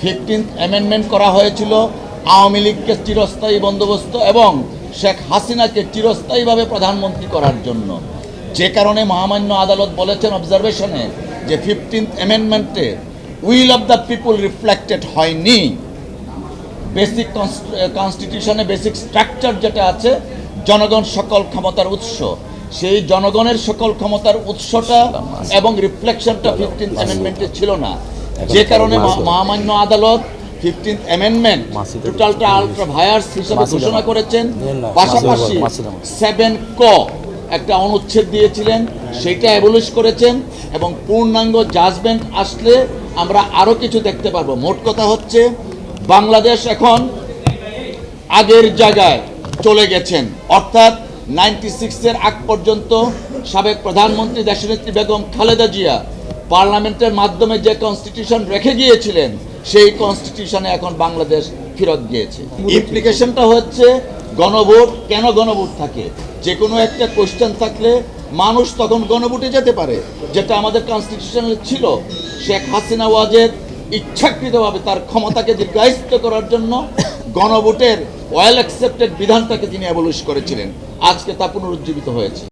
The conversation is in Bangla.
15th অ্যামেন্ডমেন্ট করা হয়েছিল আওয়ামী লীগকে চিরস্থায়ী বন্দোবস্ত এবং শেখ হাসিনাকে চিরস্থায়ীভাবে প্রধানমন্ত্রী করার জন্য, যে কারণে মহামান্য আদালত বলেছেন অবজারভেশনে যে 15th অ্যামেন্ডমেন্টে will of the people reflected হয়নি। বেসিক কনস্টিটিউশনে বেসিক স্ট্রাকচার যেটা আছে, জনগণ সকল ক্ষমতার উৎস, সেই জনগণের সকল ক্ষমতার উৎসটা এবং রিফ্লেকশনটা 15th অ্যামেন্ডমেন্টে ছিল না, যে কারণে মহামান্য আদালত 15th অ্যামেন্ডমেন্ট টোটালটা আলট্রা ভায়ার্স হিসেবে ঘোষণা করেছেন। পাশাপাশি 7 ক একটা অনুচ্ছেদ দিয়েছিলেন, সেটা অ্যাবলিশ করেছেন এবং পূর্ণাঙ্গ জাজমেন্ট আসলে আমরা আরও কিছু দেখতে পারবো। মোট কথা হচ্ছে বাংলাদেশ এখন আগের জায়গায় চলে গেছেন, অর্থাৎ 96-এর আগ পর্যন্ত সাবেক প্রধানমন্ত্রী দেশনেত্রী বেগম খালেদা জিয়া পার্লামেন্টের মাধ্যমে যে কনস্টিটিউশন রেখে গিয়েছিলেন, সেই কনস্টিটিউশনে এখন বাংলাদেশ ফেরত গিয়েছে। ইমপ্লিকেশনটা হচ্ছে গণভোট কেন গণভোট থাকে, যে কোনো একটা কোশ্চেন থাকলে মানুষ তখন গণভোটে যেতে পারে, যেটা আমাদের কনস্টিটিউশনে ছিল। শেখ হাসিনা ওয়াজেদ ইচ্ছাকৃতভাবে তার ক্ষমতাকে দীর্ঘায়িত করার জন্য গণভোটের ওয়েল অ্যাকসেপ্টেড বিধানটাকে তিনি অ্যাবলিশ করেছিলেন। আজকে তা পুনরুজ্জীবিত হয়েছে।